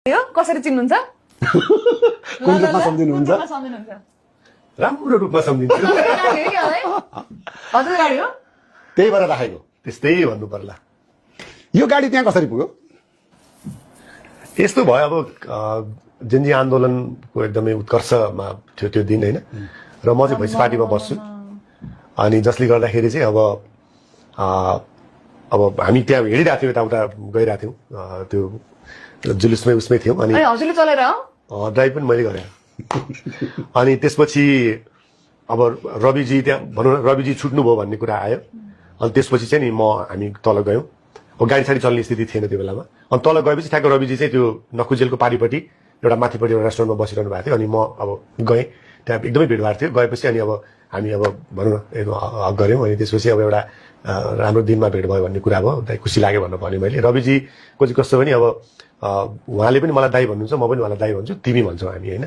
यो कसरी चिन्नुहुन्छ? कुन रूपमा सम्झिनुहुन्छ? राम्रो रूपमा सम्झिन्छु। हजुर गाडी हो त्यही भएर राखेको त्यस्तै भन्नु पर्ला। यो गाडी त्यहाँ कसरी पुग्यो? यस्तो भयो अब जेनजी आन्दोलनको एकदमै उत्कर्षमा थियो त्यो दिन होइन, र म चाहिँ भैँसी पार्टीमा बस्छु। अनि जसले गर्दाखेरि चाहिँ अब हामी त्यहाँ हिँडिरहेको थियौँ, यताउता गइरहेको थियौँ, त्यो जुलुसमै उसमै थियौँ। अनि हजुरले चलेर ड्राइभ पनि मैले गरेँ। अनि त्यसपछि अब रविजी त्यहाँ भनौँ न रविजी छुट्नुभयो भन्ने कुरा आयो। अनि त्यसपछि चाहिँ नि हामी तल गयौँ। अब गाडी साडी चल्ने स्थिति थिएन त्यो बेलामा। अनि तल गएपछि ठ्याक्क रविजी चाहिँ त्यो नकुजेलको पारिपट्टि एउटा माथिपट्टि एउटा रेस्टुरेन्टमा बसिरहनु भएको थियो। अनि म अब गएँ, त्यहाँ एकदमै भिडभाड थियो। गएपछि अनि अब हामी अब भनौँ न हक गऱ्यौँ। अनि त्यसपछि अब एउटा राम्रो दिनमा भेट भयो भन्ने कुरा भयो, खुसी लाग्यो भनेर भने मैले। रविजीको चाहिँ कस्तो भने अब उहाँले पनि मलाई दाइ भन्नुहुन्छ, म पनि उहाँलाई दाइ भन्छु, तिमी भन्छौँ हामी होइन।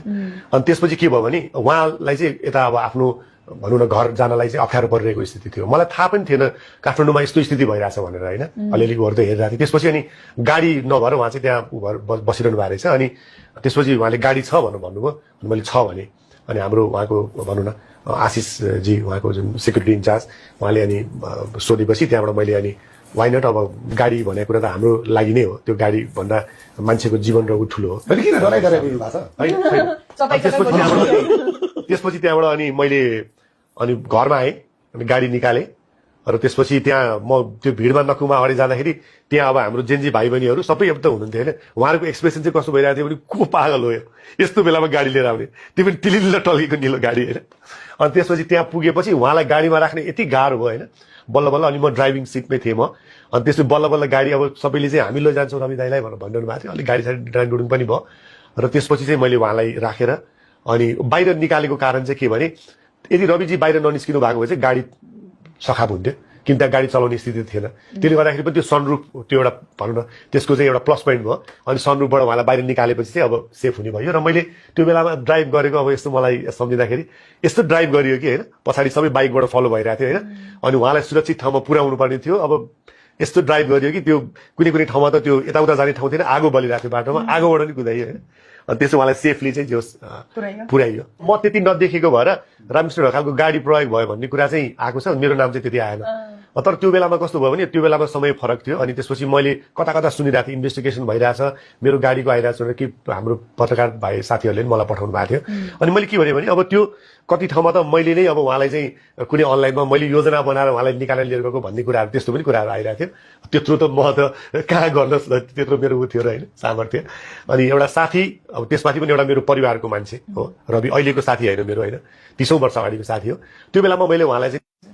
अनि त्यसपछि के भयो भने उहाँलाई चाहिँ यता अब आफ्नो भनौँ न घर जानलाई चाहिँ अप्ठ्यारो परिरहेको स्थिति थियो। मलाई थाहा पनि थिएन काठमाडौँमा यस्तो स्थिति भइरहेछ भनेर होइन, अलिअलि गर्दै हेरिरहेको थिएँ। त्यसपछि अनि गाडी नभएर उहाँ चाहिँ त्यहाँ बसिरहनु भएको रहेछ। अनि त्यसपछि उहाँले गाडी छ भनेर भन्नुभयो। अनि मैले छ भने अनि हाम्रो उहाँको भनौँ न आशिषजी उहाँको जुन सेक्युरिटी इन्चार्ज उहाँले अनि सोधेपछि त्यहाँबाट मैले अनि वाइ नट अब गाडी भनेको कुरा त हाम्रो लागि नै हो, त्यो गाडी भन्दा मान्छेको जीवन र ऊ ठुलो हो। त्यसपछि त्यहाँबाट अनि मैले अनि घरमा आएँ, अनि गाडी निकालेँ। र त्यसपछि त्यहाँ म त्यो भिडमा नकुमा अगाडि जाँदाखेरि त्यहाँ अब हाम्रो जेन्जी भाइ बहिनीहरू सबै एउटा हुनुहुन्थ्यो होइन। उहाँहरूको एक्सप्रेसन चाहिँ कस्तो भइरहेको थियो भने को पागल हो यस्तो बेलामा गाडी लिएर आउने, त्यो पनि टिलिल्ल टल्केको निलो गाडी होइन। अनि त्यसपछि त्यहाँ पुगेपछि उहाँलाई गाडीमा राख्ने यति गाह्रो भयो होइन। बल्ल बल्ल अनि म ड्राइभिङ सिटमै थिएँ म। अनि त्यसपछि बल्ल बल्ल गाडी अब सबैले चाहिँ हामी लैजान्छौँ रवि दाइलाई भनेर भनिरहनु भएको थियो। अलिक गाडी साडी ड्राइभिङ पनि भयो। र त्यसपछि चाहिँ मैले उहाँलाई राखेर अनि बाहिर निकालेको कारण चाहिँ के भने यदि रविजी बाहिर ननिस्किनु भएको भए चाहिँ गाडी सखाप हुन्थ्यो, किन त्यहाँ गाडी चलाउने स्थिति थिएन। त्यसले गर्दाखेरि पनि त्यो सनरुफ त्यो एउटा भनौँ न त्यसको चाहिँ एउटा प्लस पोइन्ट भयो। अनि सनरुफबाट उहाँलाई बाहिर निकालेपछि चाहिँ अब सेफ हुने भयो। र मैले त्यो बेलामा ड्राइभ गरेको अब यस्तो मलाई सम्झिँदाखेरि यस्तो ड्राइभ गरियो कि होइन, पछाडि सबै बाइकबाट फलो भइरहेको थियो होइन। अनि उहाँलाई सुरक्षित ठाउँमा पुर्याउनु पर्ने थियो। अब यस्तो ड्राइभ गरियो कि त्यो कुनै कुनै ठाउँमा त त्यो यताउता जाने ठाउँ थिएन, आगो बलिरहेको थियो बाटोमा, आगोबाट नि कुदाइयो होइन। अनि त्यसो उहाँलाई सेफली चाहिँ जो पुर्याइयो। म त्यति नदेखेको भएर रामकृष्ण ढकालको गाडी प्रयोग भयो भन्ने कुरा चाहिँ आएको छ, मेरो नाम चाहिँ त्यति आएन। तर त्यो बेलामा कस्तो भयो भने त्यो बेलामा समय फरक थियो। अनि त्यसपछि मैले कता कता सुनिरहेको थिएँ, इन्भेस्टिगेसन भइरहेछ, मेरो गाडीको आइरहेको छ कि हाम्रो पत्रकार भाइ साथीहरूले पनि मलाई पठाउनु भएको थियो। अनि मैले के भने अब त्यो कति ठाउँमा त मैले नै अब उहाँलाई चाहिँ कुनै अनलाइनमा मैले योजना बनाएर उहाँलाई निकालेर लिएर गएको भन्ने कुराहरू त्यस्तो पनि कुराहरू आइरहेको थियो। त्यत्रो त म त कहाँ गर्न त्यत्रो मेरो ऊ थियो र होइन सामर्थ्य। अनि एउटा साथी अब त्यसमाथि पनि एउटा मेरो परिवारको मान्छे हो रवि, अहिलेको साथी होइन मेरो होइन, 30औं वर्ष अगाडिको साथी हो। त्यो बेलामा मैले उहाँलाई चाहिँ